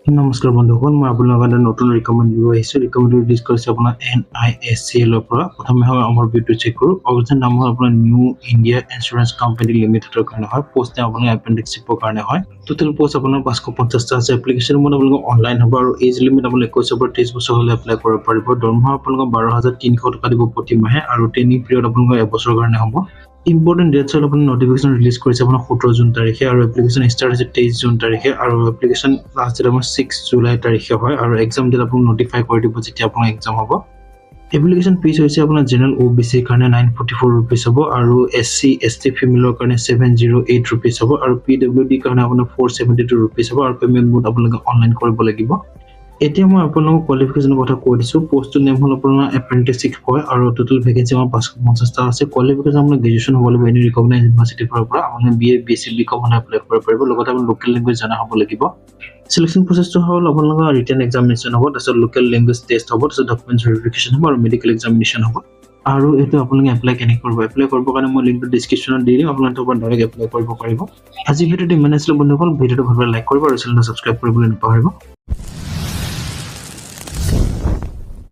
নমস্কাৰ বন্ধুসকল, মই আপোনালোকৰ এটা নতুন ৰিকমেণ্ড দিব আহিছোঁ। ৰিকমেণ্ড ৰিলিজ কৰিছে আপোনাৰ NISCL পৰা। প্ৰথমে হয় আমাৰ ভিডিঅ'টো চেক কৰোঁ। অৰ্গেনাইজেশ্যন নাম হ'ল আপোনাৰ নিউ ইণ্ডিয়া ইঞ্চুৰেঞ্চ কোম্পানী লিমিটেডৰ কাৰণে হয়। পোষ্ট আপোনাৰ এপেণ্ডিক্সিপৰ কাৰণে হয়। টোটেল পোষ্ট আপোনাৰ 550টা আছে। এপ্লিকেশ্যন মত আপোনালোকৰ অনলাইন হ'ব আৰু এজ লিমিট আপোনালোকে 21 পৰা 30 বছৰ হ'লে এপ্লাই কৰিব পাৰিব। দৰমহা আপোনালোকৰ 12,300 টকা দিব প্ৰতি মাহে আৰু ট্ৰেইনিং পিৰিয়ড আপোনালোকৰ এবছৰৰ কাৰণে হ'ব। ইম্পৰ্টেণ্ট ডেটছ হ'ল আপোনাৰ নটিফিকেশ্যন ৰিলিজ কৰিছে আপোনাৰ 17 জুন তাৰিখে আৰু এপ্লিকেশ্যন ষ্টাৰ্ট হৈছে 23 জুন তাৰিখে আৰু এপ্লিকেশ্যন লাষ্ট ডেট আপোনাৰ 6 জুলাই তাৰিখে হয় আৰু এক্সাম ডেট আপোনাক নটিফাই কৰি দিব যেতিয়া আপোনাৰ এক্সাম হ'ব। এপ্লিকেশ্যন ফিজ হৈছে আপোনাৰ জেনেৰেল OBC কাৰণে 944 ৰুপিজ হ'ব আৰু SC ST ফিমেলৰ কাৰণে 708 ৰুপিজ হ'ব আৰু PWD কাৰণে আপোনাৰ 472 ৰুপিজ হ'ব আৰু পে'মেণ্ট মোড আপোনালোকে অনলাইন কৰিব লাগিব। এতিয়া মই আপোনালোকক কোৱালিফিকেশ্যনৰ কথা কৈ দিছোঁ। পোষ্টটোৰ নেম হ'ল আপোনাৰ এপ্ৰেণ্টিছশ্বিপ হয় আৰু টোটেল ভেকেঞ্চি আমাৰ 550টা আছে। কোৱালিফিকেশ্যন আপোনাৰ গ্ৰেজুৱেশ্যন হ'ব লাগিব এনি ৰিকগনাইজ ইউনিভাৰ্চিটিৰ পৰা। আপুনি BA BSc BCom এপ্লাই কৰিব পাৰিব। লগতে আপোনাৰ লোকেল লেংগুৱেজ জনা হ'ব লাগিব। সিলেকশ্যন প্ৰচেছটো হ'ল আপোনালোকৰ ৰিটেন এক্সামিনেশ্যন হ'ব, তাৰপিছত লোকেল লেংগুৱেজ টেষ্ট হ'ব, তাৰপিছত ডকুমেণ্টছ ভেৰিফিকেশ্যন হ'ব আৰু মেডিকেল এক্সামিনেশ্যন হ'ব। আৰু এইটো আপোনালোকে এপ্লাই কেনেকৈ কৰিব? এপ্লাই কৰিবৰ কাৰণে মই লিংকটো ডিছক্ৰিপশ্যনত দি দিম, আপোনালোকে তাৰ ডাইৰেক্ট এপ্লাই কৰিব পাৰিব। আজি ভিডিঅ'টো ইমানে আছিলে বন্ধুসকল। ভিডিঅ'টো ভালদৰে লাইক কৰিব আৰু চেনেলটো ছাবস্ক্ৰাইব কৰিবলৈ নাপাহৰিব।